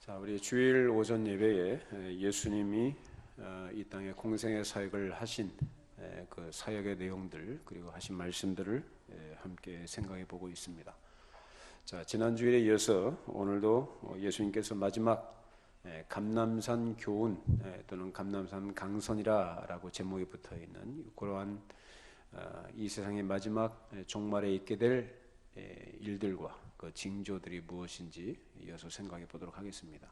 자, 우리 주일 오전 예배에 예수님이 이 땅에 공생의 사역을 하신 그 사역의 내용들 그리고 하신 말씀들을 함께 생각해 보고 있습니다. 자, 지난 주일에 이어서 오늘도 예수님께서 마지막 감람산 교훈 또는 감람산 강선이라고 제목이 붙어 있는 그러한 이 세상의 마지막 종말에 있게 될 일들과 그 징조들이 무엇인지 이어서 생각해 보도록 하겠습니다.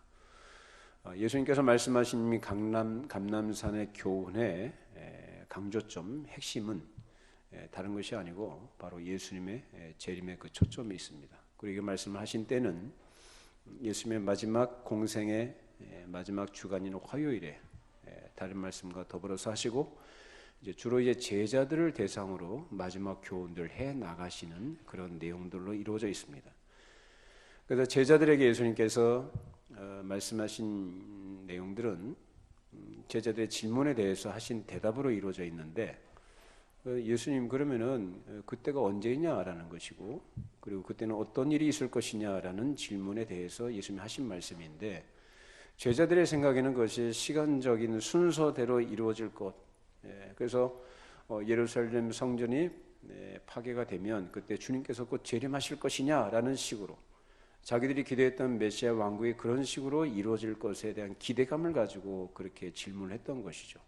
예수님께서 말씀하신 감람산의 교훈의 강조점, 핵심은 다른 것이 아니고 바로 예수님의 재림의 그 초점이 있습니다. 그리고 이 말씀을 하신 때는 예수님의 마지막 공생의 마지막 주간인 화요일에 다른 말씀과 더불어서 하시고 주로 이제 제자들을 대상으로 마지막 교훈들 해 나가시는 그런 내용들로 이루어져 있습니다. 그래서 제자들에게 예수님께서 말씀하신 내용들은 제자들의 질문에 대해서 하신 대답으로 이루어져 있는데, 예수님 그러면은 그때가 언제냐라는 것이고, 그리고 그때는 어떤 일이 있을 것이냐라는 질문에 대해서 예수님이 하신 말씀인데, 제자들의 생각에는 그것이 시간적인 순서대로 이루어질 것. 그래서 예루살렘 성전이 파괴가 되면 그때 주님께서 곧 재림하실 것이냐라는 식으로 자기들이 기대했던 메시아 왕국이 그런 식으로 이루어질 것에 대한 기대감을 가지고 그렇게 질문을 했던 것이죠.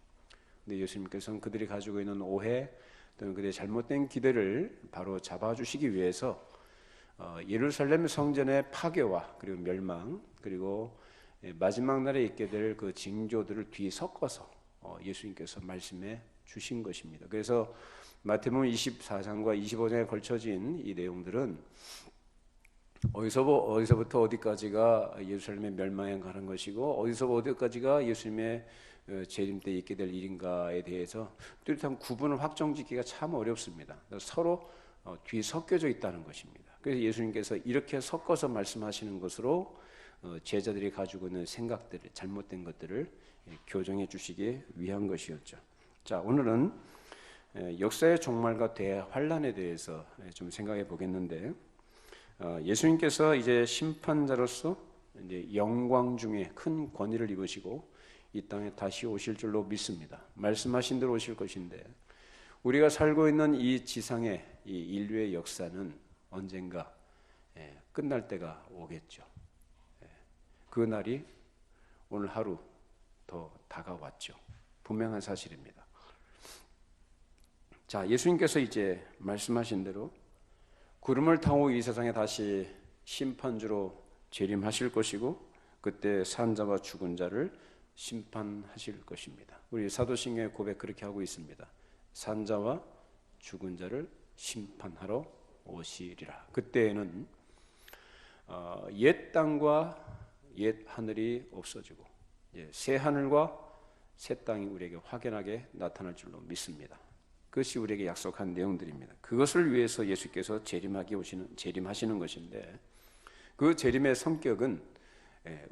근데 예수님께서는 그들이 가지고 있는 오해 또는 그들의 잘못된 기대를 바로 잡아주시기 위해서 예루살렘 성전의 파괴와 그리고 멸망 그리고 마지막 날에 있게 될 그 징조들을 뒤섞어서 예수님께서 말씀해 주신 것입니다. 그래서 마태복음 24장과 25장에 걸쳐진 이 내용들은 어디서부터 어디까지가 예루살렘의 멸망에 가는 것이고 어디서부터 어디까지가 예수님의 재림 때 있게 될 일인가에 대해서 뚜렷한 구분을 확정짓기가 참 어렵습니다. 서로 뒤섞여져 있다는 것입니다. 그래서 예수님께서 이렇게 섞어서 말씀하시는 것으로 제자들이 가지고 있는 생각들을 잘못된 것들을 교정해 주시기 위한 것이었죠. 자, 오늘은 역사의 종말과 대환란에 대해서 좀 생각해 보겠는데, 예수님께서 이제 심판자로서 이제 영광 중에 큰 권위를 입으시고 이 땅에 다시 오실 줄로 믿습니다. 말씀하신 대로 오실 것인데, 우리가 살고 있는 이 지상의 이 인류의 역사는 언젠가 끝날 때가 오겠죠. 그 날이 오늘 하루 더 다가왔죠. 분명한 사실입니다. 자, 예수님께서 이제 말씀하신 대로 구름을 타고 이 세상에 다시 심판주로 재림하실 것이고 그때 산자와 죽은 자를 심판하실 것입니다. 우리 사도신경의 고백 그렇게 하고 있습니다. 산자와 죽은 자를 심판하러 오시리라. 그때에는 옛 땅과 옛 하늘이 없어지고 새 하늘과 새 땅이 우리에게 확연하게 나타날 줄로 믿습니다. 그것이 우리에게 약속한 내용들입니다. 그것을 위해서 예수께서 재림하시는 것인데, 그 재림의 성격은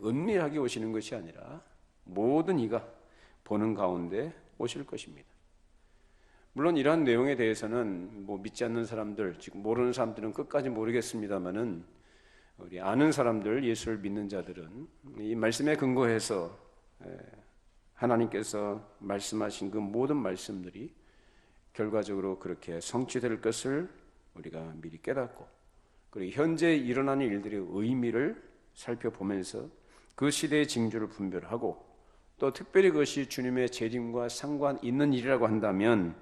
은밀하게 오시는 것이 아니라 모든 이가 보는 가운데 오실 것입니다. 물론 이러한 내용에 대해서는 믿지 않는 사람들, 지금 모르는 사람들은 끝까지 모르겠습니다만은 우리 아는 사람들, 예수를 믿는 자들은 이 말씀에 근거해서 하나님께서 말씀하신 그 모든 말씀들이 결과적으로 그렇게 성취될 것을 우리가 미리 깨닫고, 그리고 현재 일어나는 일들의 의미를 살펴보면서 그 시대의 징조를 분별하고, 또 특별히 그것이 주님의 재림과 상관 있는 일이라고 한다면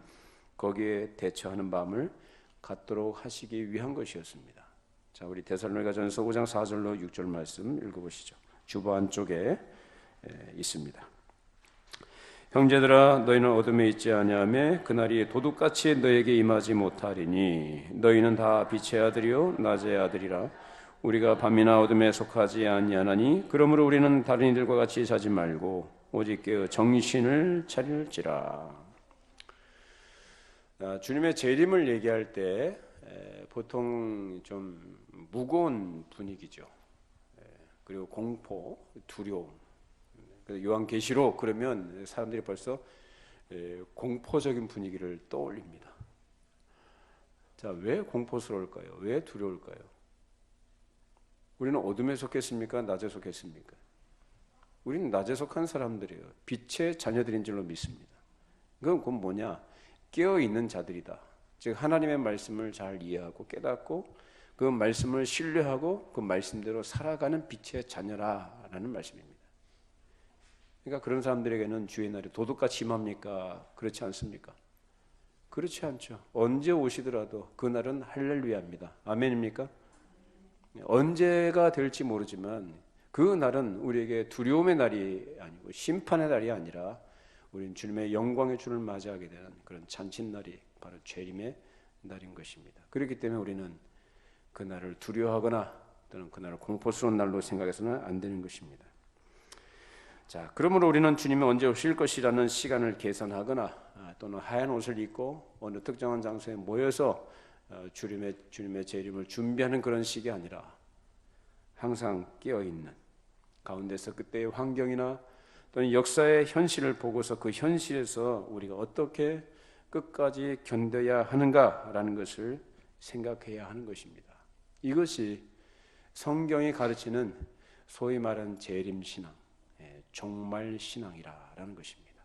거기에 대처하는 마음을 갖도록 하시기 위한 것이었습니다. 자, 우리 데살로니가전서 5장 4절로 6절 말씀 읽어보시죠. 주보 안쪽에 있습니다. 형제들아, 너희는 어둠에 있지 아니하며 그날이 도둑같이 너에게 임하지 못하리니 너희는 다 빛의 아들이요 낮의 아들이라. 우리가 밤이나 어둠에 속하지 아니하나니 그러므로 우리는 다른 이들과 같이 자지 말고 오직 깨어 정신을 차릴지라. 주님의 재림을 얘기할 때 보통 좀 무거운 분위기죠. 그리고 공포, 두려움. 요한계시록 그러면 사람들이 벌써 공포적인 분위기를 떠올립니다. 자, 왜 공포스러울까요? 왜 두려울까요? 우리는 어둠에 속했습니까? 낮에 속했습니까? 우리는 낮에 속한 사람들이에요. 빛의 자녀들인 줄로 믿습니다. 그건 뭐냐? 깨어있는 자들이다. 즉 하나님의 말씀을 잘 이해하고 깨닫고 그 말씀을 신뢰하고 그 말씀대로 살아가는 빛의 자녀라라는 말씀입니다. 그러니까 그런 사람들에게는 주의 날이 도둑같이 임합니까? 그렇지 않습니까? 그렇지 않죠. 언제 오시더라도 그날은 할렐루야입니다. 아멘입니까? 언제가 될지 모르지만 그 날은 우리에게 두려움의 날이 아니고 심판의 날이 아니라 우리는 주님의 영광의 주를 맞이하게 되는 그런 잔칫날이 바로 재림의 날인 것입니다. 그렇기 때문에 우리는 그 날을 두려워하거나 또는 그 날을 공포스러운 날로 생각해서는 안 되는 것입니다. 자, 그러므로 우리는 주님이 언제 오실 것이라는 시간을 계산하거나 또는 하얀 옷을 입고 어느 특정한 장소에 모여서 주님의 재림을 준비하는 그런 식이 아니라 항상 깨어있는 가운데서 그때의 환경이나 또는 역사의 현실을 보고서 그 현실에서 우리가 어떻게 끝까지 견뎌야 하는가라는 것을 생각해야 하는 것입니다. 이것이 성경이 가르치는 소위 말하는 재림신앙, 종말신앙이라는 것입니다.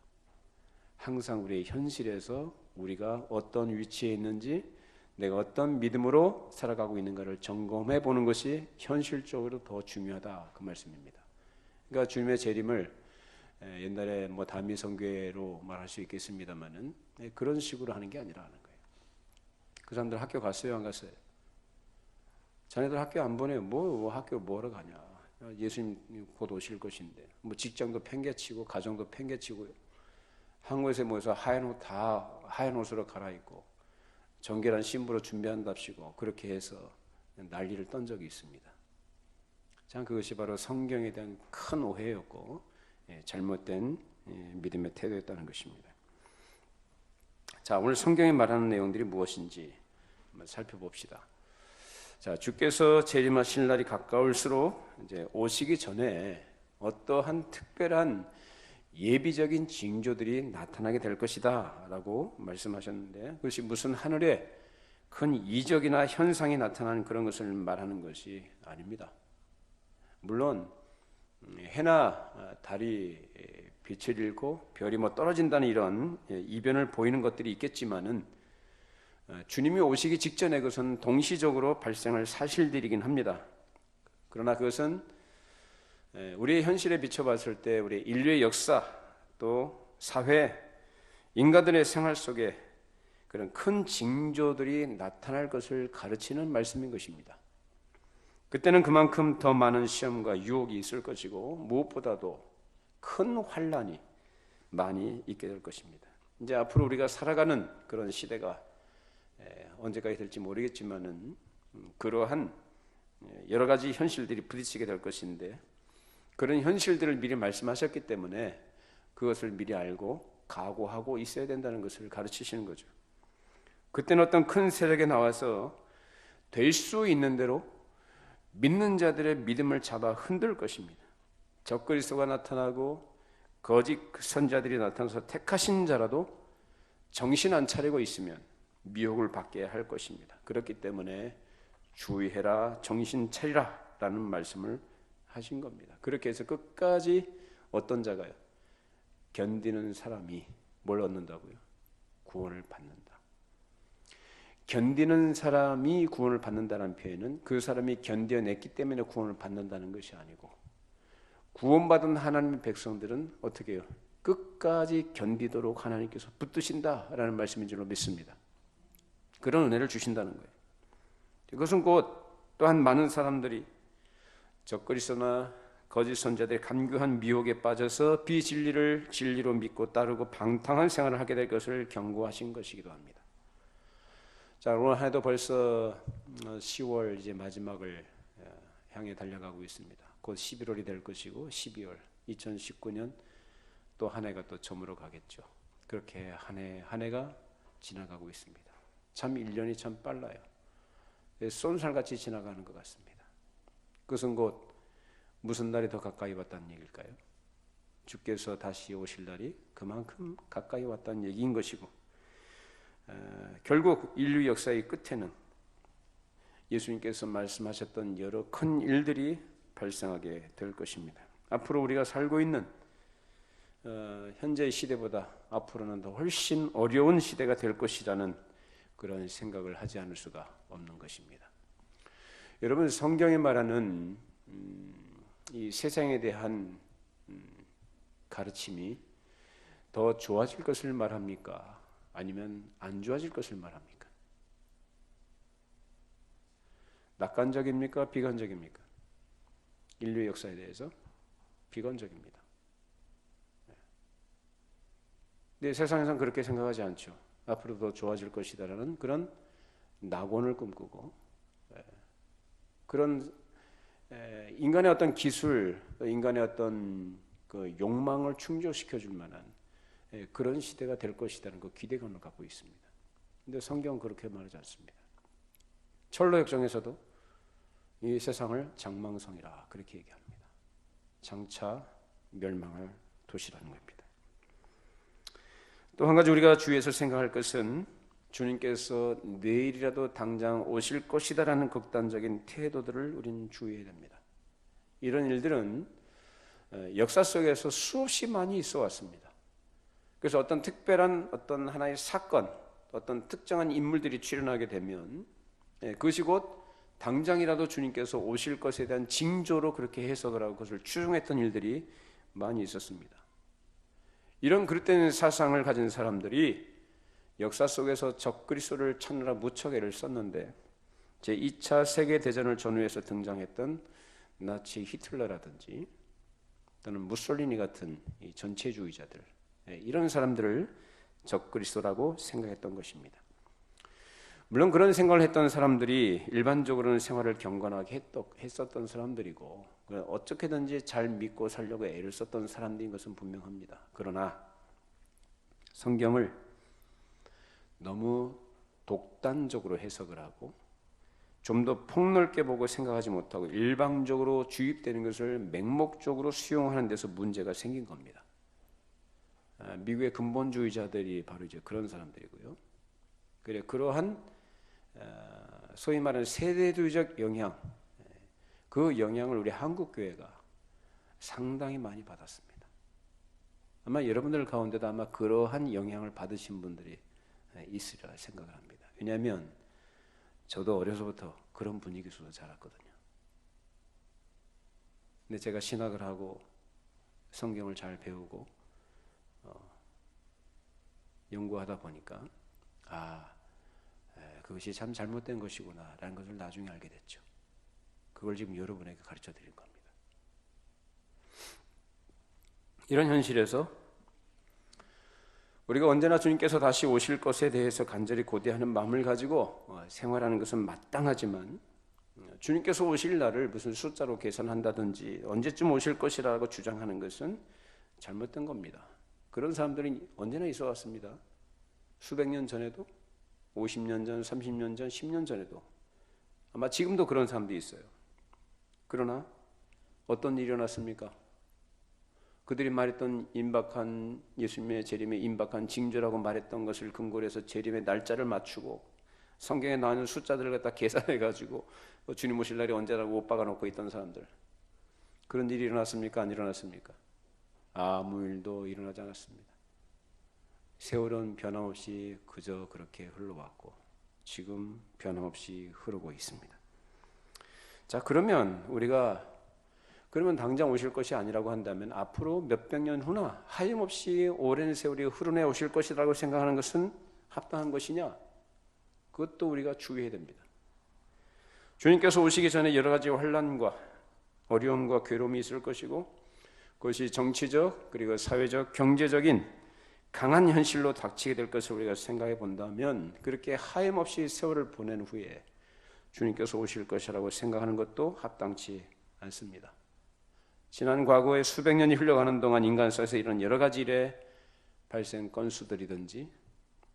항상 우리의 현실에서 우리가 어떤 위치에 있는지 내가 어떤 믿음으로 살아가고 있는가를 점검해 보는 것이 현실적으로 더 중요하다 그 말씀입니다. 그러니까 주님의 재림을 옛날에 단미성교회로 말할 수 있겠습니다만은 그런 식으로 하는 게 아니라는 거예요. 그 사람들 학교 갔어요, 안 갔어요? 자네들 학교 안 보내요. 학교 뭐하러 가냐? 예수님 곧 오실 것인데 직장도 팽개치고 가정도 팽개치고요. 한국에서 모여서 하얀 옷 다 하얀 옷으로 갈아입고 정결한 신부로 준비한답시고 그렇게 해서 난리를 떤 적이 있습니다. 참 그것이 바로 성경에 대한 큰 오해였고 잘못된 믿음의 태도였다는 것입니다. 자, 오늘 성경이 말하는 내용들이 무엇인지 한번 살펴봅시다. 자, 주께서 재림하실 날이 가까울수록 이제 오시기 전에 어떠한 특별한 예비적인 징조들이 나타나게 될 것이다라고 말씀하셨는데 그것이 무슨 하늘에 큰 이적이나 현상이 나타나는 그런 것을 말하는 것이 아닙니다. 물론 해나 달이 빛을 잃고 별이 떨어진다는 이런 이변을 보이는 것들이 있겠지만은 주님이 오시기 직전에 그것은 동시적으로 발생할 사실들이긴 합니다. 그러나 그것은 우리의 현실에 비춰봤을 때 우리 인류의 역사 또 사회 인간들의 생활 속에 그런 큰 징조들이 나타날 것을 가르치는 말씀인 것입니다. 그때는 그만큼 더 많은 시험과 유혹이 있을 것이고 무엇보다도 큰 환난이 많이 있게 될 것입니다. 이제 앞으로 우리가 살아가는 그런 시대가 언제까지 될지 모르겠지만은 그러한 여러 가지 현실들이 부딪히게 될 것인데 그런 현실들을 미리 말씀하셨기 때문에 그것을 미리 알고 각오하고 있어야 된다는 것을 가르치시는 거죠. 그때는 어떤 큰 세력에 나와서 될 수 있는 대로 믿는 자들의 믿음을 잡아 흔들 것입니다. 적그리스도가 나타나고 거짓 선자들이 나타나서 택하신 자라도 정신 안 차리고 있으면 미혹을 받게 할 것입니다. 그렇기 때문에 주의해라, 정신 차리라 라는 말씀을 하신 겁니다. 그렇게 해서 끝까지 어떤 자가요? 견디는 사람이 뭘 얻는다고요? 구원을 받는다. 견디는 사람이 구원을 받는다는 표현은 그 사람이 견뎌냈기 때문에 구원을 받는다는 것이 아니고 구원받은 하나님의 백성들은 어떻게 해요? 끝까지 견디도록 하나님께서 붙드신다라는 말씀인 줄로 믿습니다. 그런 은혜를 주신다는 거예요. 이것은 곧 또한 많은 사람들이 적그리스도나 거짓 선자들의 간교한 미혹에 빠져서 비진리를 진리로 믿고 따르고 방탕한 생활을 하게 될 것을 경고하신 것이기도 합니다. 자, 오늘 한 해도 벌써 10월 이제 마지막을 향해 달려가고 있습니다. 곧 11월이 될 것이고 12월 2019년 또 한 해가 또 저물어 가겠죠. 그렇게 한 해가 지나가고 있습니다. 참 1년이 참 빨라요. 쏜살같이 지나가는 것 같습니다. 그것은 곧 무슨 날이 더 가까이 왔다는 얘기일까요? 주께서 다시 오실 날이 그만큼 가까이 왔다는 얘기인 것이고 결국 인류 역사의 끝에는 예수님께서 말씀하셨던 여러 큰 일들이 발생하게 될 것입니다. 앞으로 우리가 살고 있는 현재의 시대보다 앞으로는 더 훨씬 어려운 시대가 될 것이라는 그런 생각을 하지 않을 수가 없는 것입니다. 여러분, 성경이 말하는 이 세상에 대한 가르침이 더 좋아질 것을 말합니까? 아니면 안 좋아질 것을 말합니까? 낙관적입니까? 비관적입니까? 인류의 역사에 대해서 비관적입니다. 근데 세상에서는 그렇게 생각하지 않죠. 앞으로 더 좋아질 것이다라는 그런 낙원을 꿈꾸고, 그런 인간의 어떤 기술, 인간의 어떤 그 욕망을 충족시켜 줄 만한 그런 시대가 될 것이라는 그 기대감을 갖고 있습니다. 근데 성경은 그렇게 말하지 않습니다. 철로역정에서도 이 세상을 장망성이라 그렇게 얘기합니다. 장차 멸망할 도시라는 겁니다. 또 한 가지 우리가 주위에서 생각할 것은 주님께서 내일이라도 당장 오실 것이다라는 극단적인 태도들을 우리는 주의해야 됩니다. 이런 일들은 역사 속에서 수없이 많이 있어 왔습니다. 그래서 어떤 특별한 어떤 하나의 사건, 어떤 특정한 인물들이 출현하게 되면 그것이 곧 당장이라도 주님께서 오실 것에 대한 징조로 그렇게 해석을 하고 그것을 추정했던 일들이 많이 있었습니다. 이런 그릇된 사상을 가진 사람들이 역사 속에서 적그리스도를 찾느라 무척 애를 썼는데 제2차 세계대전을 전후해서 등장했던 나치 히틀러라든지 또는 무솔리니 같은 이 전체주의자들, 이런 사람들을 적그리스도라고 생각했던 것입니다. 물론 그런 생각을 했던 사람들이 일반적으로는 생활을 경건하게 했었던 사람들이고 어떻게든지 잘 믿고 살려고 애를 썼던 사람들인 것은 분명합니다. 그러나 성경을 너무 독단적으로 해석을 하고 좀 더 폭넓게 보고 생각하지 못하고 일방적으로 주입되는 것을 맹목적으로 수용하는 데서 문제가 생긴 겁니다. 미국의 근본주의자들이 바로 이제 그런 사람들이고요. 그래, 그러한 소위 말하는 세대주의적 영향, 그 영향을 우리 한국 교회가 상당히 많이 받았습니다. 아마 여러분들 가운데도 아마 그러한 영향을 받으신 분들이 있으리라 생각을 합니다. 왜냐하면 저도 어려서부터 그런 분위기 속에서 자랐거든요. 근데 제가 신학을 하고 성경을 잘 배우고 연구하다 보니까 그것이 참 잘못된 것이구나 라는 것을 나중에 알게 됐죠. 그걸 지금 여러분에게 가르쳐 드린 겁니다. 이런 현실에서 우리가 언제나 주님께서 다시 오실 것에 대해서 간절히 고대하는 마음을 가지고 생활하는 것은 마땅하지만 주님께서 오실 날을 무슨 숫자로 계산한다든지 언제쯤 오실 것이라고 주장하는 것은 잘못된 겁니다. 그런 사람들이 언제나 있어 왔습니다. 수백 년 전에도, 50년 전, 30년 전, 10년 전에도 아마 지금도 그런 사람들이 있어요. 그러나 어떤 일이 일어났습니까? 그들이 말했던 임박한 예수님의 재림의 임박한 징조라고 말했던 것을 근거로 해서 재림의 날짜를 맞추고 성경에 나오는 숫자들을 갖다 계산해 가지고 주님 오실 날이 언제라고 못 박아놓고 있던 사람들, 그런 일이 일어났습니까? 안 일어났습니까? 아무 일도 일어나지 않았습니다. 세월은 변함없이 그저 그렇게 흘러왔고 지금 변함없이 흐르고 있습니다. 자, 그러면 우리가 당장 오실 것이 아니라고 한다면 앞으로 몇백 년 후나 하염없이 오랜 세월이 흐르내 오실 것이라고 생각하는 것은 합당한 것이냐? 그것도 우리가 주의해야 됩니다. 주님께서 오시기 전에 여러 가지 환난과 어려움과 괴로움이 있을 것이고 그것이 정치적 그리고 사회적 경제적인 강한 현실로 닥치게 될 것을 우리가 생각해 본다면 그렇게 하염없이 세월을 보낸 후에 주님께서 오실 것이라고 생각하는 것도 합당치 않습니다. 지난 과거에 수백 년이 흘러가는 동안 인간 속에서 이런 여러 가지 일의 발생 건수들이든지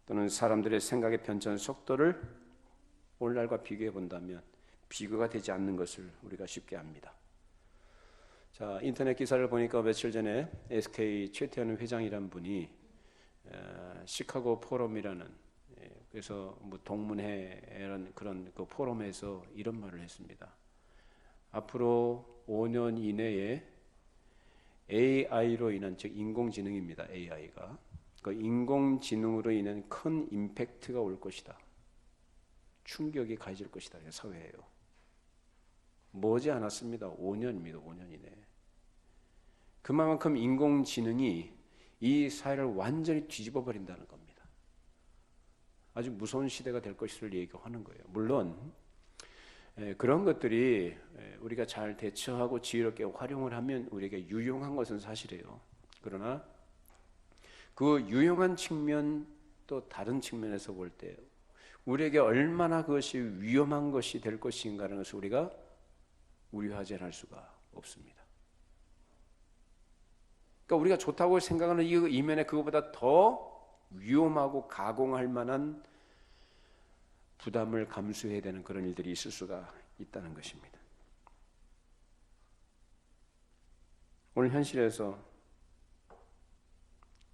또는 사람들의 생각의 변천 속도를 오늘날과 비교해 본다면 비교가 되지 않는 것을 우리가 쉽게 압니다. 자, 인터넷 기사를 보니까 며칠 전에 SK 최태원 회장이라는 분이 시카고 포럼이라는 그래서 뭐 동문회라는 그런 그 포럼에서 이런 말을 했습니다. 앞으로 5년 이내에 AI로 인한, 즉 인공지능입니다. AI가 그 인공지능으로 인한 큰 임팩트가 올 것이다. 충격이 가해질 것이다. 사회예요. 머지 않았습니다. 5년입니다. 5년 이내. 그만큼 인공지능이 이 사회를 완전히 뒤집어 버린다는 겁니다. 아주 무서운 시대가 될 것을 얘기하는 거예요. 물론 그런 것들이 우리가 잘 대처하고 지혜롭게 활용을 하면 우리에게 유용한 것은 사실이에요. 그러나 그 유용한 측면, 또 다른 측면에서 볼 때 우리에게 얼마나 그것이 위험한 것이 될 것인가라는 것을 우리가 우려하지 않을 수가 없습니다. 그러니까 우리가 좋다고 생각하는 이 이면에 그것보다 더 위험하고 가공할 만한 부담을 감수해야 되는 그런 일들이 있을 수가 있다는 것입니다. 오늘 현실에서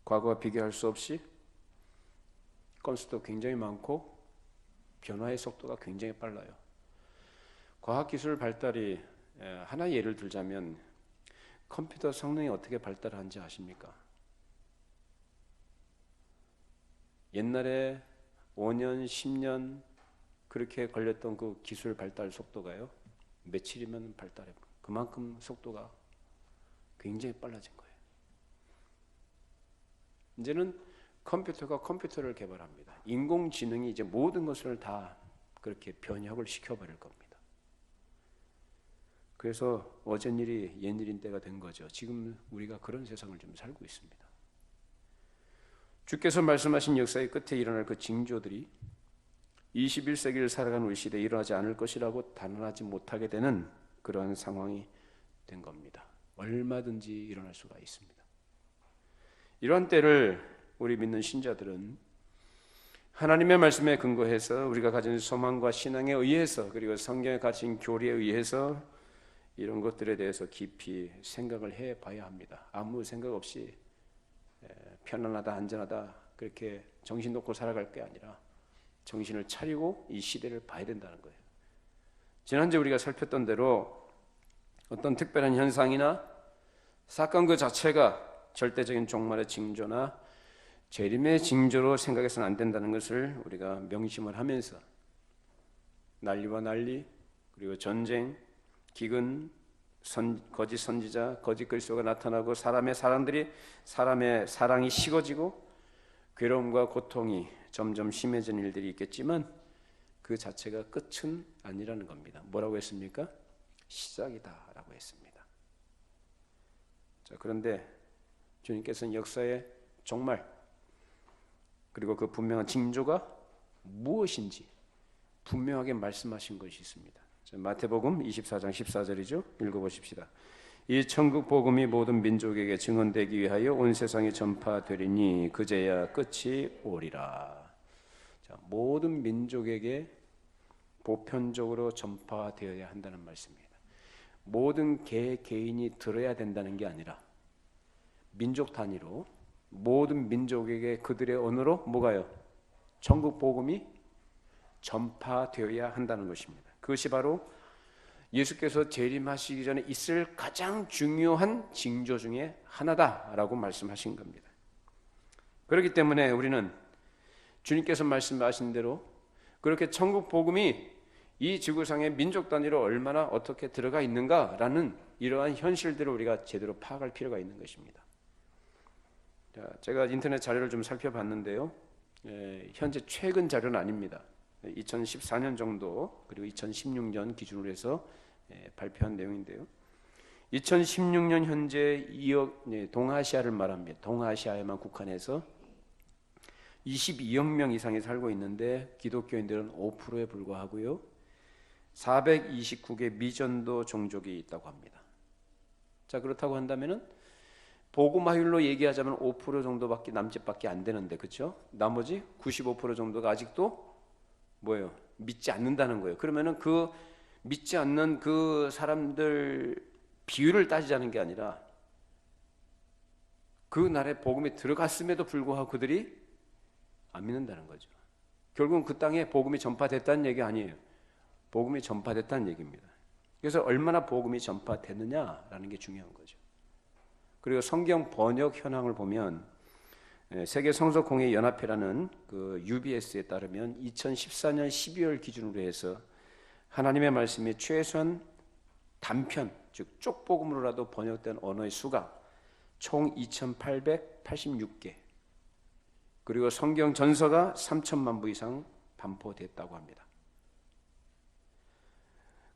과거와 비교할 수 없이 건수도 굉장히 많고 변화의 속도가 굉장히 빨라요. 과학기술 발달이, 하나 예를 들자면 컴퓨터 성능이 어떻게 발달하는지 아십니까? 옛날에 5년, 10년 그렇게 걸렸던 그 기술 발달 속도가요, 며칠이면 발달해. 그만큼 속도가 굉장히 빨라진 거예요. 이제는 컴퓨터가 컴퓨터를 개발합니다. 인공지능이 이제 모든 것을 다 그렇게 변혁을 시켜버릴 겁니다. 그래서 어젠 일이 옛일인 때가 된 거죠. 지금 우리가 그런 세상을 좀 살고 있습니다. 주께서 말씀하신 역사의 끝에 일어날 그 징조들이 21세기를 살아가는 우리 시대에 일어나지 않을 것이라고 단언하지 못하게 되는 그러한 상황이 된 겁니다. 얼마든지 일어날 수가 있습니다. 이러한 때를 우리 믿는 신자들은 하나님의 말씀에 근거해서 우리가 가진 소망과 신앙에 의해서, 그리고 성경에 가진 교리에 의해서 이런 것들에 대해서 깊이 생각을 해봐야 합니다. 아무 생각 없이 편안하다, 안전하다 그렇게 정신 놓고 살아갈 게 아니라 정신을 차리고 이 시대를 봐야 된다는 거예요. 지난주에 우리가 살폈던 대로 어떤 특별한 현상이나 사건 그 자체가 절대적인 종말의 징조나 재림의 징조로 생각해서는 안 된다는 것을 우리가 명심을 하면서 난리와 난리, 그리고 전쟁, 기근, 거짓 선지자, 거짓 그리스도가 나타나고 사람의 사랑이 식어지고 괴로움과 고통이 점점 심해지는 일들이 있겠지만 그 자체가 끝은 아니라는 겁니다. 뭐라고 했습니까? 시작이다라고 했습니다. 자, 그런데 주님께서는 역사의 종말, 그리고 그 분명한 징조가 무엇인지 분명하게 말씀하신 것이 있습니다. 마태복음 24장 14절이죠. 읽어보십시다. 이 천국 복음이 모든 민족에게 증언되기 위하여 온 세상에 전파되리니 그제야 끝이 오리라. 자, 모든 민족에게 보편적으로 전파되어야 한다는 말씀입니다. 모든 개인이 들어야 된다는 게 아니라 민족 단위로 모든 민족에게 그들의 언어로 뭐가요? 천국 복음이 전파되어야 한다는 것입니다. 그것이 바로 예수께서 재림하시기 전에 있을 가장 중요한 징조 중에 하나다라고 말씀하신 겁니다. 그렇기 때문에 우리는 주님께서 말씀하신 대로 그렇게 천국 복음이 이 지구상의 민족 단위로 얼마나 어떻게 들어가 있는가라는 이러한 현실들을 우리가 제대로 파악할 필요가 있는 것입니다. 자, 제가 인터넷 자료를 좀 살펴봤는데요. 현재 최근 자료는 아닙니다. 2014년 정도, 그리고 2016년 기준으로 해서 발표한 내용인데요. 2016년 현재 동아시아를 말합니다. 동아시아에만 국한해서 22억 명 이상이 살고 있는데 기독교인들은 5%에 불과하고요. 429개 미전도 종족이 있다고 합니다. 자, 그렇다고 한다면은 복음화율로 얘기하자면 5% 정도밖에 남짓밖에 안 되는데, 그렇죠? 나머지 95% 정도가 아직도 뭐예요? 믿지 않는다는 거예요. 그러면은 그 믿지 않는 그 사람들 비율을 따지자는 게 아니라 그 나라에 복음이 들어갔음에도 불구하고 그들이 안 믿는다는 거죠. 결국은 그 땅에 복음이 전파됐다는 얘기 아니에요. 복음이 전파됐다는 얘기입니다. 그래서 얼마나 복음이 전파됐느냐라는 게 중요한 거죠. 그리고 성경 번역 현황을 보면 세계 성서공회 연합회라는 그 UBS에 따르면 2014년 12월 기준으로 해서 하나님의 말씀이 최소한 단편, 즉 쪽복음으로라도 번역된 언어의 수가 총 2,886개, 그리고 성경 전서가 3천만 부 이상 반포됐다고 합니다.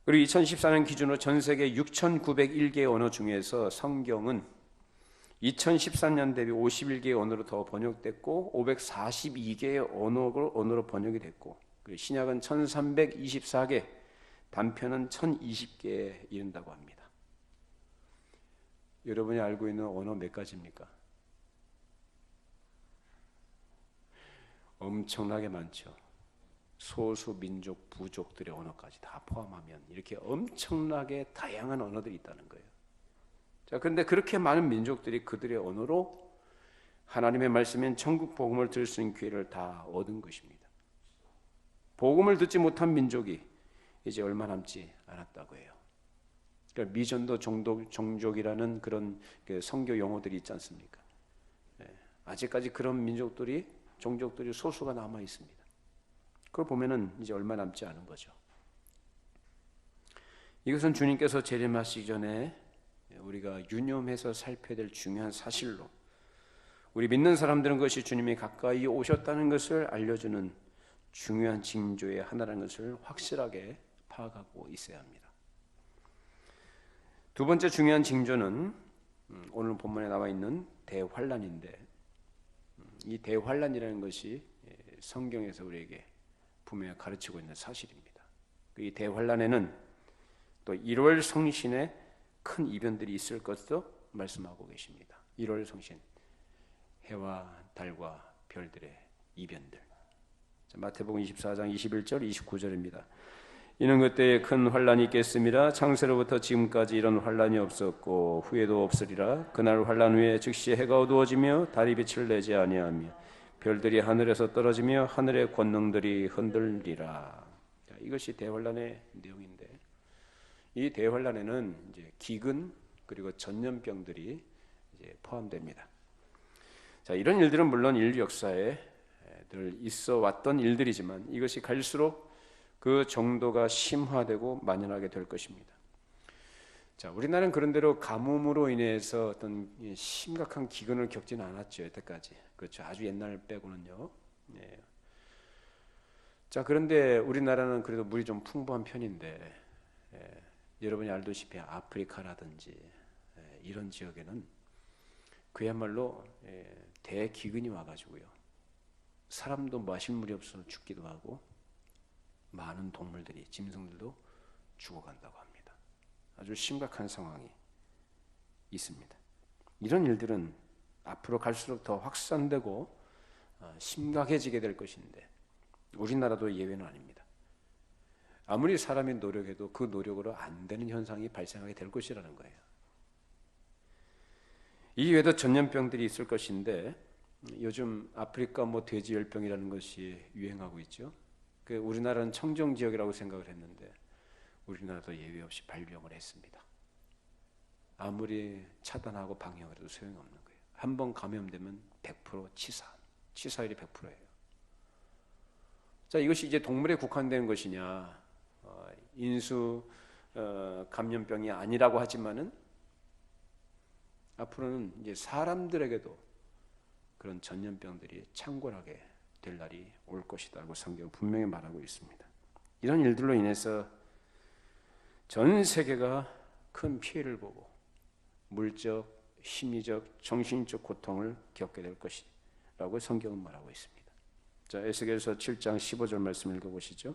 그리고 2014년 기준으로 전 세계 6,901개의 언어 중에서 성경은 2013년 대비 51개의 언어로 더 번역됐고 542개의 언어로 번역이 됐고, 그리고 신약은 1,324개, 단편은 1,020개에 이른다고 합니다. 여러분이 알고 있는 언어 몇 가지입니까? 엄청나게 많죠. 소수 민족, 부족들의 언어까지 다 포함하면 이렇게 엄청나게 다양한 언어들이 있다는 거예요. 자, 그런데 그렇게 많은 민족들이 그들의 언어로 하나님의 말씀인 천국 복음을 들을 수 있는 기회를 다 얻은 것입니다. 복음을 듣지 못한 민족이 이제 얼마 남지 않았다고 해요. 그러니까 미전도 종족이라는 그런 성교 용어들이 있지 않습니까? 아직까지 그런 민족들이, 종족들이 소수가 남아 있습니다. 그걸 보면은 이제 얼마 남지 않은 거죠. 이것은 주님께서 재림하시기 전에 우리가 유념해서 살펴야 될 중요한 사실로, 우리 믿는 사람들은 그것이 주님이 가까이 오셨다는 것을 알려주는 중요한 징조의 하나라는 것을 확실하게 파악하고 있어야 합니다. 두 번째 중요한 징조는 오늘 본문에 나와 있는 대환란인데, 이 대환란이라는 것이 성경에서 우리에게 분명히 가르치고 있는 사실입니다. 이 대환란에는 또 1월 성신의 큰 이변들이 있을 것도 말씀하고 계십니다. 1월 성신, 해와 달과 별들의 이변들. 마태복음 24장 21절 29절입니다. 이는 그때에 큰 환란이 있겠습니다. 창세로부터 지금까지 이런 환란이 없었고 후에도 없으리라. 그날 환란 후에 즉시 해가 어두워지며 달이 빛을 내지 아니하며 별들이 하늘에서 떨어지며 하늘의 권능들이 흔들리라. 이것이 대환란의 내용인데, 이 대환란에는 이제 기근 그리고 전염병들이 이제 포함됩니다. 자, 이런 일들은 물론 인류 역사에 늘 있어 왔던 일들이지만 이것이 갈수록 그 정도가 심화되고 만연하게 될 것입니다. 자, 우리나라는 그런대로 가뭄으로 인해서 어떤 심각한 기근을 겪지는 않았죠, 여태까지. 그렇죠, 아주 옛날 빼고는요. 네. 자, 그런데 우리나라는 그래도 물이 좀 풍부한 편인데, 여러분이 알다시피 아프리카라든지 이런 지역에는 그야말로 대기근이 와가지고요, 사람도 마실 물이 없어서 죽기도 하고 많은 동물들이, 짐승들도 죽어간다고 합니다. 아주 심각한 상황이 있습니다. 이런 일들은 앞으로 갈수록 더 확산되고 심각해지게 될 것인데 우리나라도 예외는 아닙니다. 아무리 사람이 노력해도 그 노력으로 안 되는 현상이 발생하게 될 것이라는 거예요. 이외에도 전염병들이 있을 것인데 요즘 아프리카 돼지열병이라는 것이 유행하고 있죠. 우리나라는 청정 지역이라고 생각을 했는데 우리나라도 예외 없이 발병을 했습니다. 아무리 차단하고 방역을 해도 소용이 없는 거예요. 한번 감염되면 100% 치사율이 100%예요. 자, 이것이 이제 동물에 국한되는 것이냐, 인수 감염병이 아니라고 하지만은 앞으로는 이제 사람들에게도 그런 전염병들이 창궐하게 될 날이 올 것이다라고 성경은 분명히 말하고 있습니다. 이런 일들로 인해서 전 세계가 큰 피해를 보고 물적, 심리적, 정신적 고통을 겪게 될 것이라고 성경은 말하고 있습니다. 자, 에스겔서 7장 15절 말씀 읽어보시죠.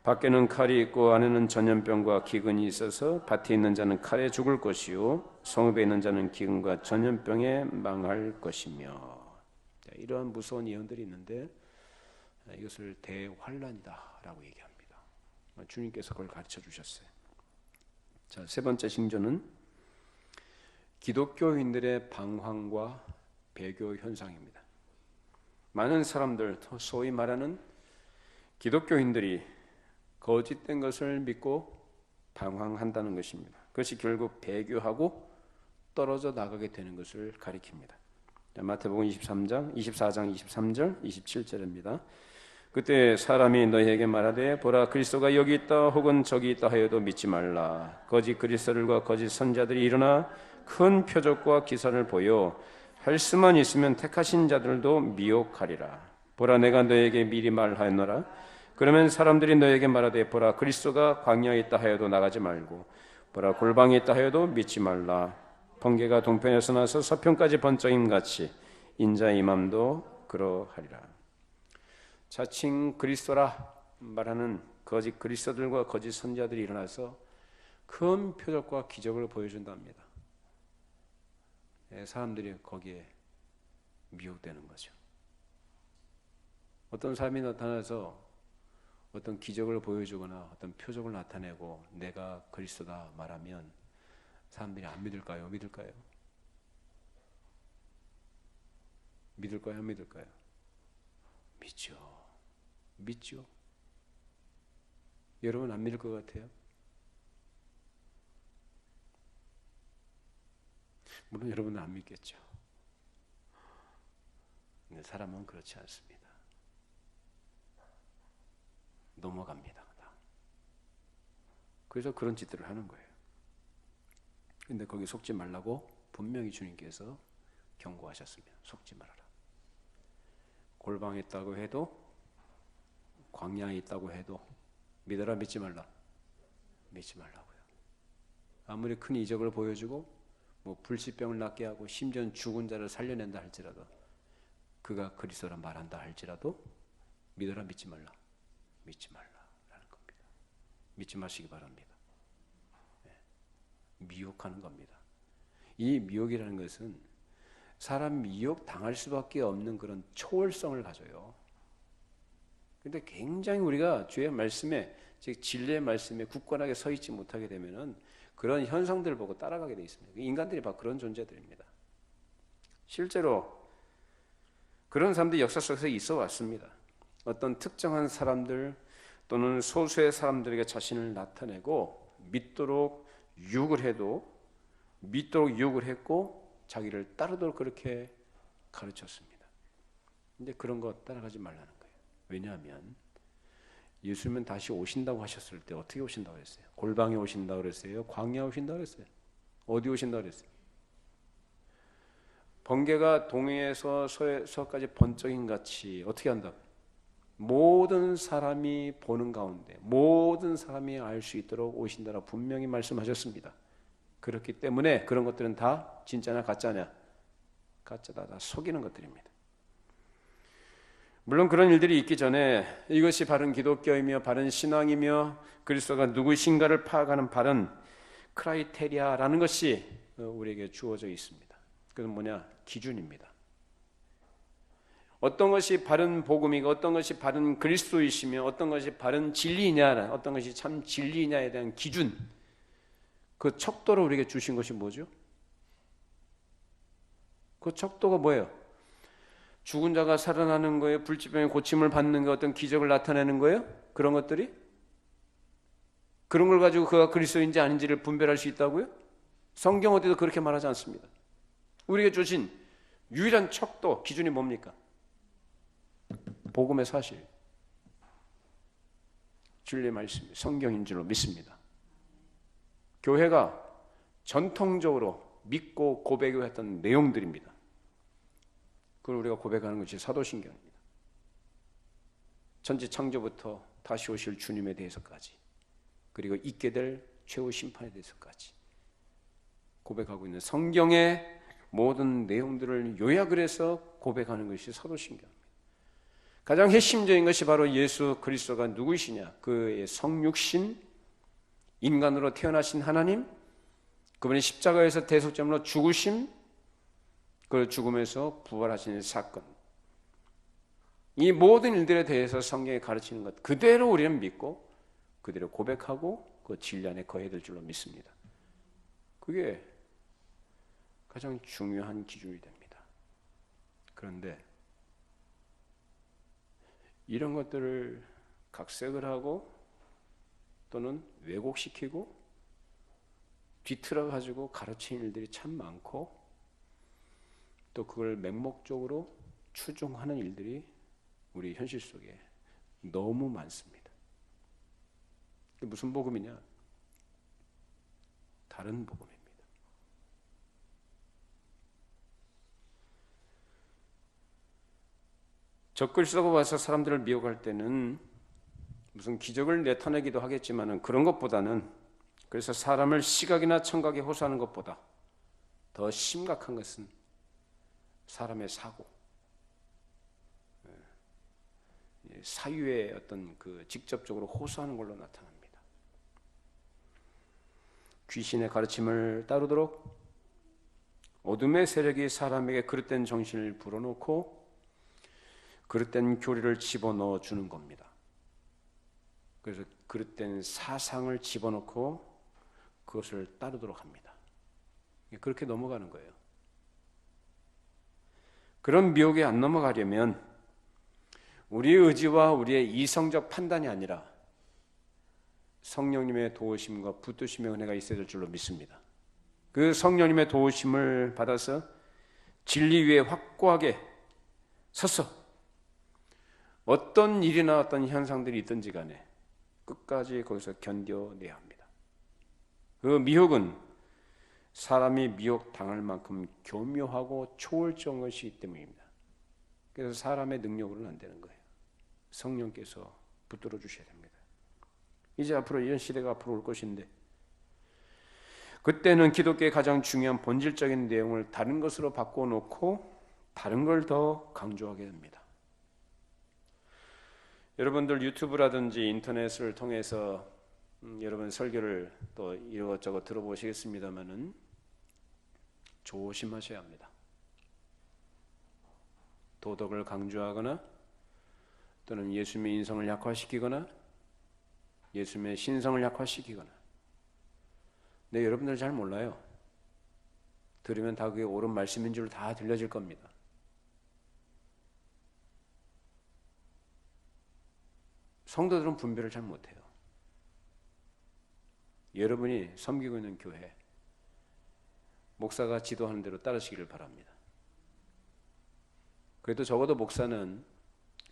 밖에는 칼이 있고 안에는 전염병과 기근이 있어서 밭에 있는 자는 칼에 죽을 것이요 성읍에 있는 자는 기근과 전염병에 망할 것이며. 자, 이러한 무서운 예언들이 있는데 이것을 대환란이다라고 얘기합니다. 주님께서 그걸 가르쳐 주셨어요. 자, 세 번째 징조는 기독교인들의 방황과 배교 현상입니다. 많은 사람들, 소위 말하는 기독교인들이 거짓된 것을 믿고 방황한다는 것입니다. 그것이 결국 배교하고 떨어져 나가게 되는 것을 가리킵니다. 마태복음 24장 23절 27절입니다. 그때 사람이 너희에게 말하되 보라 그리스도가 여기 있다 혹은 저기 있다 하여도 믿지 말라. 거짓 그리스도들과 거짓 선자들이 일어나 큰 표적과 기사를 보여 할 수만 있으면 택하신 자들도 미혹하리라. 보라 내가 너희에게 미리 말하였노라. 그러면 사람들이 너희에게 말하되 보라 그리스도가 광야에 있다 하여도 나가지 말고 보라 골방에 있다 하여도 믿지 말라. 번개가 동편에서 나서 서편까지 번쩍임 같이 인자의 임함도 그러하리라. 자칭 그리스도라 말하는 거짓 그리스도들과 거짓 선자들이 일어나서 큰 표적과 기적을 보여준답니다. 사람들이 거기에 미혹되는 거죠. 어떤 사람이 나타나서 어떤 기적을 보여주거나 어떤 표적을 나타내고 내가 그리스도다 말하면 사람들이 안 믿을까요? 믿을까요? 믿을까요? 안 믿을까요? 믿죠. 여러분 안 믿을 것 같아요? 물론 여러분은 안 믿겠죠. 근데 사람은 그렇지 않습니다. 넘어갑니다. 그래서 그런 짓들을 하는 거예요. 근데 거기 속지 말라고 분명히 주님께서 경고하셨습니다. 속지 말아라. 골방에 있다고 해도 광야에 있다고 해도 믿어라 믿지 말라. 믿지 말라고요. 아무리 큰 이적을 보여주고 뭐 불치병을 낫게 하고 심지어 죽은 자를 살려낸다 할지라도 그가 그리스도라 말한다 할지라도 믿어라 믿지 말라. 믿지 말라라는 겁니다. 믿지 마시기 바랍니다. 미혹하는 겁니다. 이 미혹이라는 것은 사람 미혹 당할 수밖에 없는 그런 초월성을 가져요. 근데 굉장히 우리가 주의 말씀에 즉 진리의 말씀에 굳건하게 서 있지 못하게 되면은 그런 현상들을 보고 따라가게 돼 있습니다. 인간들이 바로 그런 존재들입니다. 실제로 그런 사람들이 역사 속에서 있어 왔습니다. 어떤 특정한 사람들 또는 소수의 사람들에게 자신을 나타내고 믿도록 유혹을 했고 자기를 따르도록 그렇게 가르쳤습니다. 근데 그런 거 따라가지 말라는 거예요. 왜냐하면 예수님은 다시 오신다고 하셨을 때 어떻게 오신다고 했어요? 골방에 오신다고 그랬어요? 광야에 오신다고 그랬어요? 어디 오신다고 그랬어요? 번개가 동해에서 서까지 번쩍임 같이 어떻게 한다고? 모든 사람이 보는 가운데 모든 사람이 알 수 있도록 오신다라고 분명히 말씀하셨습니다. 그렇기 때문에 그런 것들은 다 진짜냐 가짜냐? 가짜다. 다 속이는 것들입니다. 물론 그런 일들이 있기 전에 이것이 바른 기독교이며 바른 신앙이며 그리스도가 누구신가를 파악하는 바른 크라이테리아라는 것이 우리에게 주어져 있습니다. 그건 뭐냐? 기준입니다. 어떤 것이 바른 복음이고 어떤 것이 바른 그리스도이시며 어떤 것이 바른 진리이냐, 어떤 것이 참 진리이냐에 대한 기준, 그 척도를 우리에게 주신 것이 뭐죠? 그 척도가 뭐예요? 죽은 자가 살아나는 거예요? 불치병의 고침을 받는 거, 어떤 기적을 나타내는 거예요? 그런 것들이? 그런 걸 가지고 그가 그리스도인지 아닌지를 분별할 수 있다고요? 성경 어디도 그렇게 말하지 않습니다. 우리에게 주신 유일한 척도, 기준이 뭡니까? 복음의 사실, 진리의 말씀, 성경인 줄로 믿습니다. 교회가 전통적으로 믿고 고백했던 내용들입니다. 그걸 우리가 고백하는 것이 사도신경입니다. 천지 창조부터 다시 오실 주님에 대해서까지, 그리고 있게 될 최후 심판에 대해서까지 고백하고 있는 성경의 모든 내용들을 요약을 해서 고백하는 것이 사도신경입니다. 가장 핵심적인 것이 바로 예수 그리스도가 누구시냐, 그의 성육신, 인간으로 태어나신 하나님, 그분이 십자가에서 대속제물로 죽으심, 그 죽음에서 부활하시는 사건, 이 모든 일들에 대해서 성경이 가르치는 것 그대로 우리는 믿고 그대로 고백하고 그 진리 안에 거해야 될 줄로 믿습니다. 그게 가장 중요한 기준이 됩니다. 그런데 이런 것들을 각색을 하고 또는 왜곡시키고 뒤틀어 가지고 가르치는 일들이 참 많고 또 그걸 맹목적으로 추종하는 일들이 우리 현실 속에 너무 많습니다. 무슨 복음이냐? 다른 복음입니다. 적글 썩어와서 사람들을 미혹할 때는 무슨 기적을 나타내기도 하겠지만 그런 것보다는, 그래서 사람을 시각이나 청각에 호소하는 것보다 더 심각한 것은 사람의 사고, 사유의 어떤 그 직접적으로 호소하는 걸로 나타납니다. 귀신의 가르침을 따르도록 어둠의 세력이 사람에게 그릇된 정신을 불어넣고 그릇된 교리를 집어넣어 주는 겁니다. 그래서 그릇된 사상을 집어넣고 그것을 따르도록 합니다. 그렇게 넘어가는 거예요. 그런 미혹에 안 넘어가려면 우리의 의지와 우리의 이성적 판단이 아니라 성령님의 도우심과 붙드심의 은혜가 있어야 될 줄로 믿습니다. 그 성령님의 도우심을 받아서 진리 위에 확고하게 서서 어떤 일이나 어떤 현상들이 있든지 간에 끝까지 거기서 견뎌내야 합니다. 그 미혹은 사람이 미혹당할 만큼 교묘하고 초월적인 것이기 때문입니다. 그래서 사람의 능력으로는 안 되는 거예요. 성령께서 붙들어 주셔야 됩니다. 이제 앞으로 이런 시대가 앞으로 올 것인데 그때는 기독교의 가장 중요한 본질적인 내용을 다른 것으로 바꿔놓고 다른 걸 더 강조하게 됩니다. 여러분들 유튜브라든지 인터넷을 통해서 여러분 설교를 또 이것저것 들어보시겠습니다만은 조심하셔야 합니다. 도덕을 강조하거나 또는 예수님의 인성을 약화시키거나 예수님의 신성을 약화시키거나. 네, 여러분들 잘 몰라요. 들으면 다 그게 옳은 말씀인 줄 다 들려질 겁니다. 성도들은 분별을 잘 못해요. 여러분이 섬기고 있는 교회 목사가 지도하는 대로 따르시기를 바랍니다. 그래도 적어도 목사는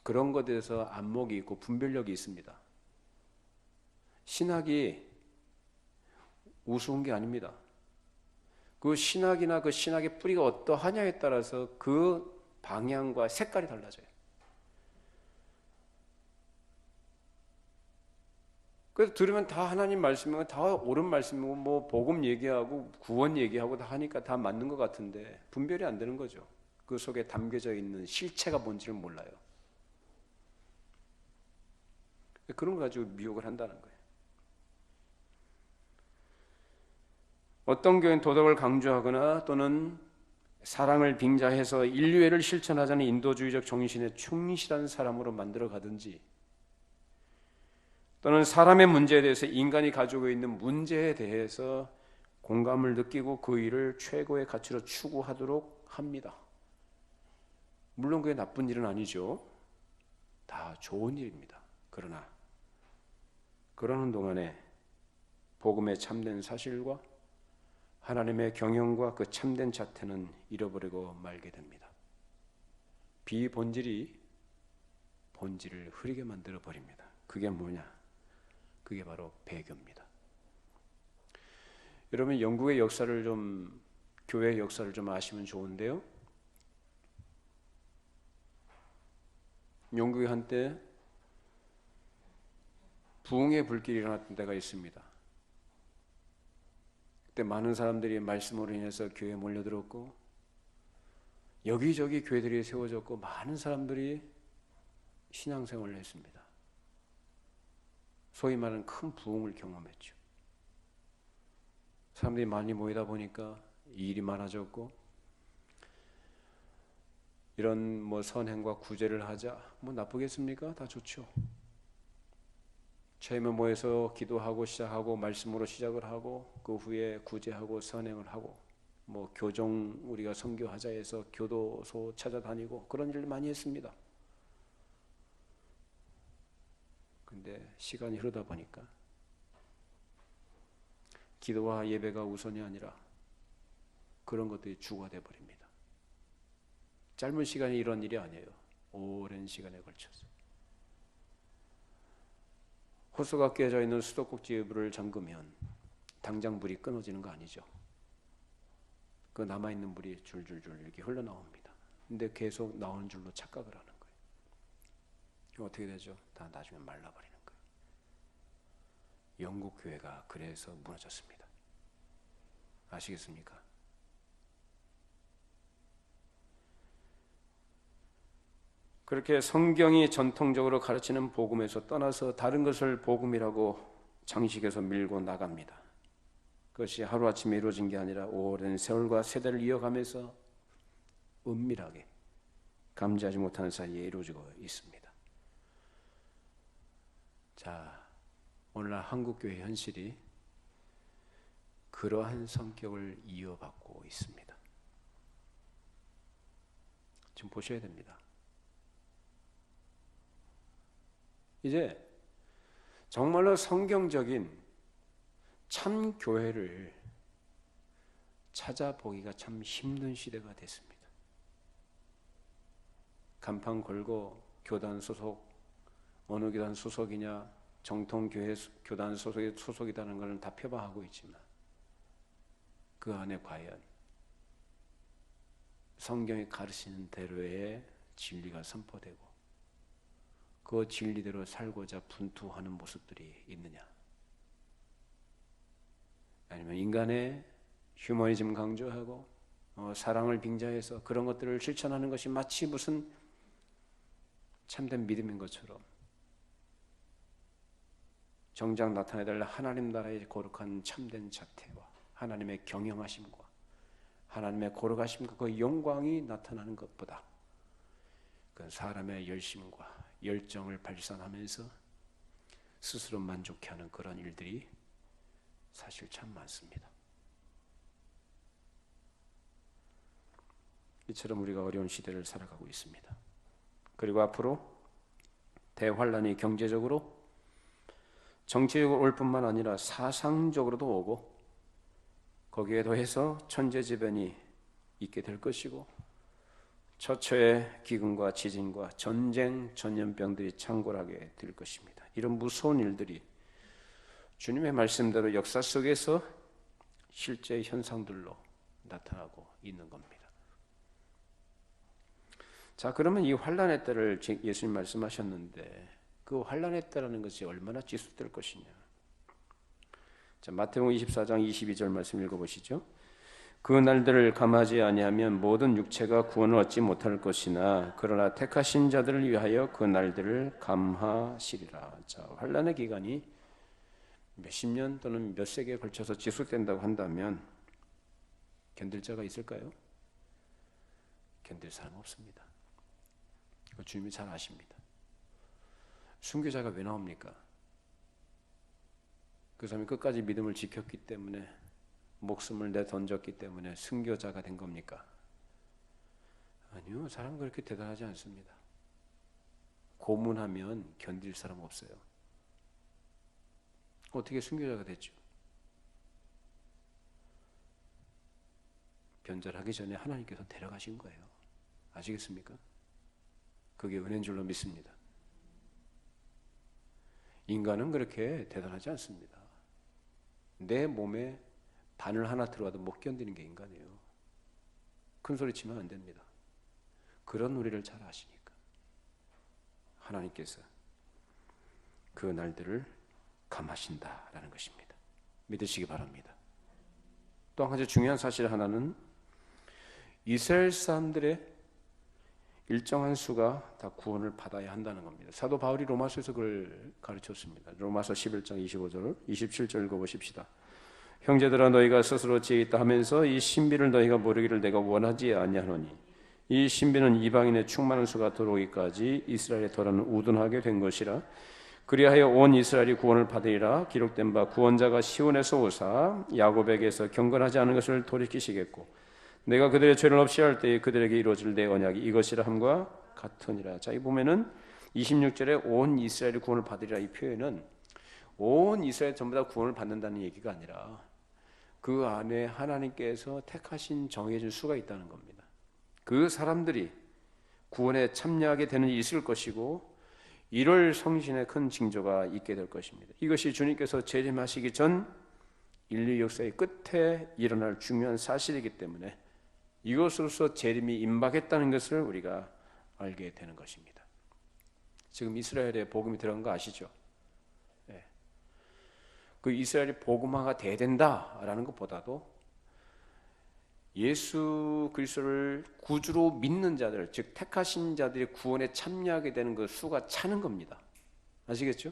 그런 것에 대해서 안목이 있고 분별력이 있습니다. 신학이 우스운 게 아닙니다. 그 신학이나 그 신학의 뿌리가 어떠하냐에 따라서 그 방향과 색깔이 달라져요. 그래서 들으면 다 하나님 말씀이고 다 옳은 말씀이고 뭐 복음 얘기하고 구원 얘기하고 다 하니까 다 맞는 것 같은데 분별이 안 되는 거죠. 그 속에 담겨져 있는 실체가 뭔지를 몰라요. 그런 거 가지고 미혹을 한다는 거예요. 어떤 교회는 도덕을 강조하거나 또는 사랑을 빙자해서 인류애를 실천하자는 인도주의적 정신에 충실한 사람으로 만들어 가든지 또는 사람의 문제에 대해서 인간이 가지고 있는 문제에 대해서 공감을 느끼고 그 일을 최고의 가치로 추구하도록 합니다. 물론 그게 나쁜 일은 아니죠. 다 좋은 일입니다. 그러나 그러는 동안에 복음의 참된 사실과 하나님의 경영과 그 참된 자태는 잃어버리고 말게 됩니다. 비본질이 본질을 흐리게 만들어 버립니다. 그게 뭐냐? 그게 바로 배교입니다. 여러분 영국의 역사를 좀 교회의 역사를 좀 아시면 좋은데요. 영국이 한때 부흥의 불길이 일어났던 때가 있습니다. 그때 많은 사람들이 말씀으로 인해서 교회에 몰려들었고 여기저기 교회들이 세워졌고 많은 사람들이 신앙생활을 했습니다. 소위 말하는 큰 부흥을 경험했죠. 사람들이 많이 모이다 보니까 일이 많아졌고 이런 뭐 선행과 구제를 하자 뭐 나쁘겠습니까? 다 좋죠. 처음에 모여서 기도하고 시작하고 말씀으로 시작을 하고 그 후에 구제하고 선행을 하고 뭐 교종 우리가 선교하자 해서 교도소 찾아다니고 그런 일을 많이 했습니다. 근데 시간이 흐르다 보니까 기도와 예배가 우선이 아니라 그런 것들이 주가 되어 버립니다. 짧은 시간에 이런 일이 아니에요. 오랜 시간에 걸쳐서. 호수가 깨져 있는 수도꼭지의 물을 잠그면 당장 물이 끊어지는 거 아니죠. 그 남아있는 물이 줄줄줄 이렇게 흘러나옵니다. 근데 계속 나오는 줄로 착각을 하는 거예요. 어떻게 되죠? 다 나중에 말라버리는 거예요. 영국 교회가 그래서 무너졌습니다. 아시겠습니까? 그렇게 성경이 전통적으로 가르치는 복음에서 떠나서 다른 것을 복음이라고 장식해서 밀고 나갑니다. 그것이 하루아침에 이루어진 게 아니라 오랜 세월과 세대를 이어가면서 은밀하게 감지하지 못하는 사이에 이루어지고 있습니다. 자, 오늘날 한국교회 현실이 그러한 성격을 이어받고 있습니다. 지금 보셔야 됩니다. 이제 정말로 성경적인 참 교회를 찾아보기가 참 힘든 시대가 됐습니다. 간판 걸고 교단 소속, 어느 교단 소속이냐, 정통교회 교단 소속이라는 것은 다 표방하고 있지만 그 안에 과연 성경이 가르치는 대로의 진리가 선포되고 그 진리대로 살고자 분투하는 모습들이 있느냐? 아니면 인간의 휴머니즘 강조하고 사랑을 빙자해서 그런 것들을 실천하는 것이 마치 무슨 참된 믿음인 것처럼 정작 나타내달라 하나님 나라의 거룩한 참된 자태와 하나님의 경영하심과 하나님의 거룩하심과 그 영광이 나타나는 것보다 그 사람의 열심과 열정을 발산하면서 스스로 만족해하는 그런 일들이 사실 참 많습니다. 이처럼 우리가 어려운 시대를 살아가고 있습니다. 그리고 앞으로 대환란이 경제적으로 정치적으로 올 뿐만 아니라 사상적으로도 오고 거기에 더해서 천재지변이 있게 될 것이고 처처의 기근과 지진과 전쟁, 전염병들이 창궐하게 될 것입니다. 이런 무서운 일들이 주님의 말씀대로 역사 속에서 실제 현상들로 나타나고 있는 겁니다. 자, 그러면 이 환란의 때를 예수님 말씀하셨는데 그 환란의 때라는 것이 얼마나 지속될 것이냐. 자, 마태복음 24장 22절 말씀 읽어보시죠. 그 날들을 감하지 아니하면 모든 육체가 구원을 얻지 못할 것이나 그러나 택하신 자들을 위하여 그 날들을 감하시리라. 자, 환란의 기간이 몇십 년 또는 몇 세기에 걸쳐서 지속된다고 한다면 견딜 자가 있을까요? 견딜 사람 없습니다. 주님이 잘 아십니다. 순교자가 왜 나옵니까? 그 사람이 끝까지 믿음을 지켰기 때문에 목숨을 내던졌기 때문에 순교자가 된 겁니까? 아니요. 사람은 그렇게 대단하지 않습니다. 고문하면 견딜 사람 없어요. 어떻게 순교자가 됐죠? 변절하기 전에 하나님께서 데려가신 거예요. 아시겠습니까? 그게 은혜인 줄로 믿습니다. 인간은 그렇게 대단하지 않습니다. 내 몸에 바늘 하나 들어와도 못 견디는 게 인간이에요. 큰 소리 치면 안 됩니다. 그런 우리를 잘 아시니까 하나님께서 그 날들을 감하신다라는 것입니다. 믿으시기 바랍니다. 또 한 가지 중요한 사실 하나는 이스라엘 사람들의 일정한 수가 다 구원을 받아야 한다는 겁니다. 사도 바울이 로마서에서 그걸 가르쳤습니다. 로마서 11장 25절, 27절 읽어보십시다. 형제들아 너희가 스스로 지혜 있다 하면서 이 신비를 너희가 모르기를 내가 원하지 아니하노니 이 신비는 이방인의 충만한 수가 들어오기까지 이스라엘의 도라는 우둔하게 된 것이라. 그리하여 온 이스라엘이 구원을 받으리라. 기록된 바 구원자가 시온에서 오사 야곱에게서 경건하지 않은 것을 돌이키시겠고 내가 그들의 죄를 없이 할 때에 그들에게 이루어질 내 언약이 이것이라 함과 같으니라. 자, 이 보면은 26절에 온 이스라엘이 구원을 받으리라 이 표현은 온 이스라엘 전부 다 구원을 받는다는 얘기가 아니라 그 안에 하나님께서 택하신 정해진 수가 있다는 겁니다. 그 사람들이 구원에 참여하게 되는 일이 있을 것이고 이럴 성신의 큰 징조가 있게 될 것입니다. 이것이 주님께서 재림하시기 전 인류 역사의 끝에 일어날 중요한 사실이기 때문에 이것으로서 재림이 임박했다는 것을 우리가 알게 되는 것입니다. 지금 이스라엘에 복음이 들어간 거 아시죠? 네. 그 이스라엘이 복음화가 돼야 된다라는 것보다도 예수 그리스도를 구주로 믿는 자들, 즉 택하신 자들이 구원에 참여하게 되는 그 수가 차는 겁니다. 아시겠죠?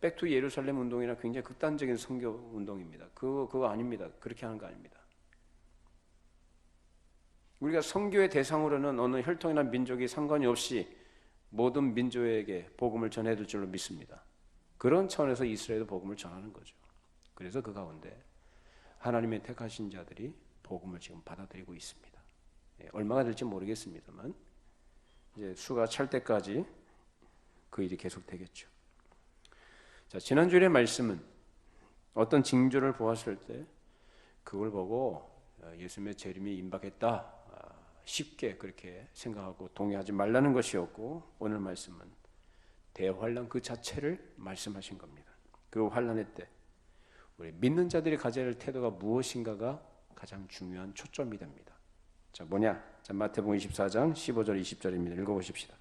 백투 예루살렘 운동이나 굉장히 극단적인 선교 운동입니다. 그거 아닙니다. 그렇게 하는 거 아닙니다. 우리가 선교의 대상으로는 어느 혈통이나 민족이 상관이 없이 모든 민족에게 복음을 전해줄 줄로 믿습니다. 그런 차원에서 이스라엘도 복음을 전하는 거죠. 그래서 그 가운데 하나님의 택하신 자들이 복음을 지금 받아들이고 있습니다. 얼마가 될지 모르겠습니다만 이제 수가 찰 때까지 그 일이 계속되겠죠. 자, 지난주의 말씀은 어떤 징조를 보았을 때 그걸 보고 예수님의 재림이 임박했다 쉽게 그렇게 생각하고 동의하지 말라는 것이었고, 오늘 말씀은 대환란 그 자체를 말씀하신 겁니다. 그 환란의 때 우리 믿는 자들이 가져야 할 태도가 무엇인가가 가장 중요한 초점이 됩니다. 자, 뭐냐? 자, 마태복음 24장 15절 20절입니다. 읽어보십시다.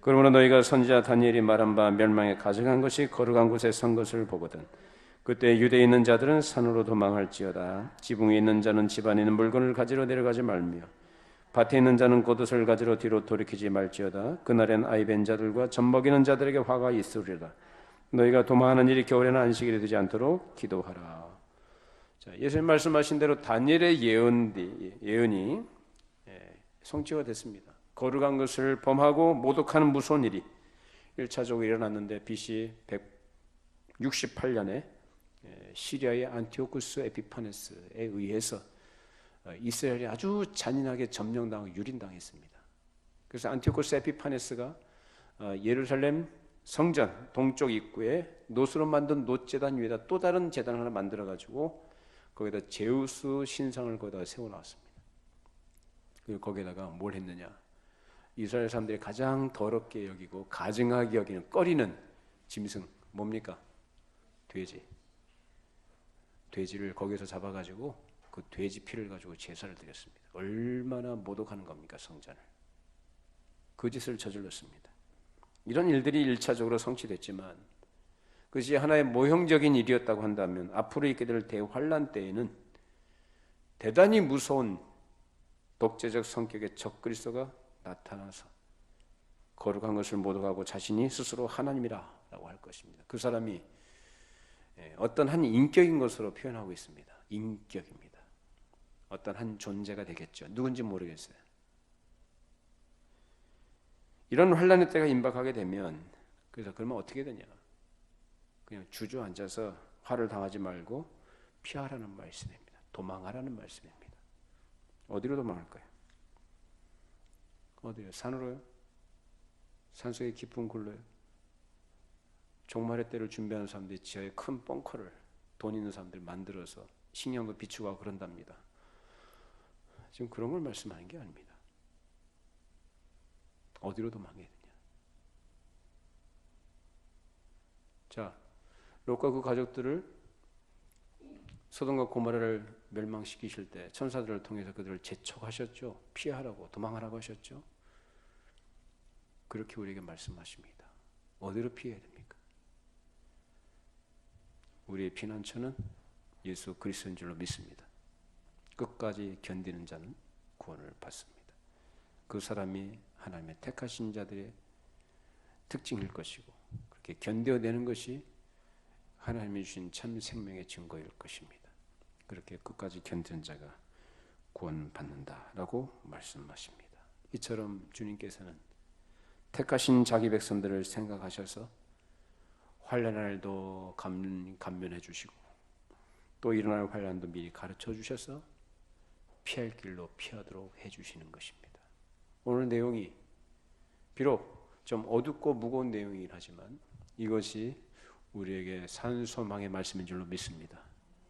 그러므로 너희가 선지자 다니엘이 말한 바 멸망에 가증한 것이 거룩한 곳에 선 것을 보거든 그때 유대에 있는 자들은 산으로 도망할지어다. 지붕에 있는 자는 집 안에 있는 물건을 가지러 내려가지 말며 밭에 있는 자는 겉옷을 가지러 뒤로 돌이키지 말지어다. 그날엔 아이 벤 자들과 젖 먹이는 자들에게 화가 있으리라. 너희가 도망하는 일이 겨울에는 안식일이 되지 않도록 기도하라. 자, 예수님 말씀하신 대로 다니엘의 예언이 성취가 됐습니다. 거룩한 것을 범하고 모독하는 무서운 일이 1차적으로 일어났는데 BC 168년에 시리아의 안티오쿠스 에피파네스에 의해서 이스라엘이 아주 잔인하게 점령당하고 유린당했습니다. 그래서 안티오쿠스 에피파네스가 예루살렘 성전 동쪽 입구에 노수로 만든 놋제단 위에다 또 다른 제단을 하나 만들어가지고 거기다 제우스 신상을 거기다 세워놨습니다. 그리고 거기에다가 뭘 했느냐? 이스라엘 사람들이 가장 더럽게 여기고 가증하게 여기는 꺼리는 짐승 뭡니까? 돼지를 거기서 잡아가지고 그 돼지 피를 가지고 제사를 드렸습니다. 얼마나 모독하는 겁니까? 성전을. 그 짓을 저질렀습니다. 이런 일들이 1차적으로 성취됐지만 그것이 하나의 모형적인 일이었다고 한다면 앞으로 있게 될 대환란 때에는 대단히 무서운 독재적 성격의 적그리스도가 나타나서 거룩한 것을 모독하고 자신이 스스로 하나님이라고 할 것입니다. 그 사람이 어떤 한 인격인 것으로 표현하고 있습니다. 인격입니다. 어떤 한 존재가 되겠죠. 누군지 모르겠어요. 이런 환란의 때가 임박하게 되면 그래서 그러면 어떻게 되냐? 그냥 주저앉아서 화를 당하지 말고 피하라는 말씀입니다. 도망하라는 말씀입니다. 어디로 도망할까요? 어디요? 산으로요? 산속의 깊은 굴로요? 종말의 때를 준비하는 사람들이 지하에 큰 벙커를 돈 있는 사람들 만들어서 식량도 비추고 하고 그런답니다. 지금 그런 걸 말씀하는 게 아닙니다. 어디로 도망해야 되냐? 자, 롯과 그 가족들을 소돔과 고모라를 멸망시키실 때 천사들을 통해서 그들을 재촉하셨죠. 피하라고, 도망하라고 하셨죠. 그렇게 우리에게 말씀하십니다. 어디로 피해야 됩니까? 우리의 피난처는 예수 그리스도인 줄로 믿습니다. 끝까지 견디는 자는 구원을 받습니다. 그 사람이 하나님의 택하신 자들의 특징일 것이고 그렇게 견뎌내는 것이 하나님이 주신 참 생명의 증거일 것입니다. 그렇게 끝까지 견디는 자가 구원받는다라고 말씀하십니다. 이처럼 주님께서는 택하신 자기 백성들을 생각하셔서 환난날도 감면해 주시고 또 일어날 환난도 미리 가르쳐 주셔서 피할 길로 피하도록 해주시는 것입니다. 오늘 내용이 비록 좀 어둡고 무거운 내용이긴 하지만 이것이 우리에게 산소망의 말씀인 줄로 믿습니다.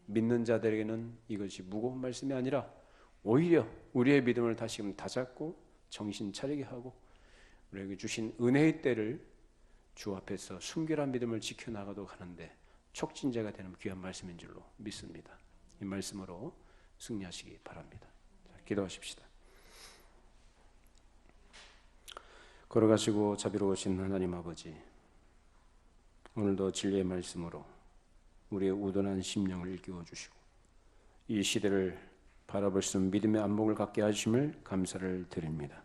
믿는 자들에게는 이것이 무거운 말씀이 아니라 오히려 우리의 믿음을 다시금 다잡고 정신 차리게 하고 우리에게 주신 은혜의 때를 주 앞에서 순결한 믿음을 지켜나가도록 하는데 촉진제가 되는 귀한 말씀인 줄로 믿습니다. 이 말씀으로 승리하시기 바랍니다. 자, 기도하십시다. 걸어가시고 자비로우신 하나님 아버지, 오늘도 진리의 말씀으로 우리의 우둔한 심령을 일깨워 주시고 이 시대를 바라볼 수 있는 믿음의 안목을 갖게 하심을 감사를 드립니다.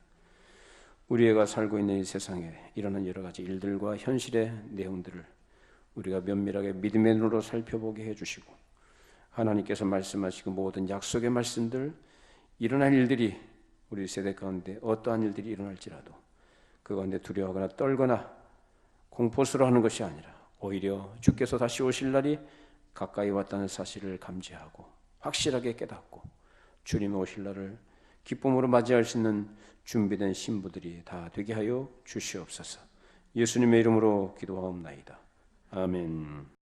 우리가 살고 있는 이 세상에 일어나는 여러 가지 일들과 현실의 내용들을 우리가 면밀하게 믿음의 눈으로 살펴보게 해주시고 하나님께서 말씀하시고 모든 약속의 말씀들, 일어날 일들이 우리 세대 가운데 어떠한 일들이 일어날지라도 그 가운데 두려워하거나 떨거나 공포스러워하는 것이 아니라 오히려 주께서 다시 오실 날이 가까이 왔다는 사실을 감지하고 확실하게 깨닫고 주님 오실 날을 기쁨으로 맞이할 수 있는 준비된 신부들이 다 되게 하여 주시옵소서. 예수님의 이름으로 기도하옵나이다. 아멘.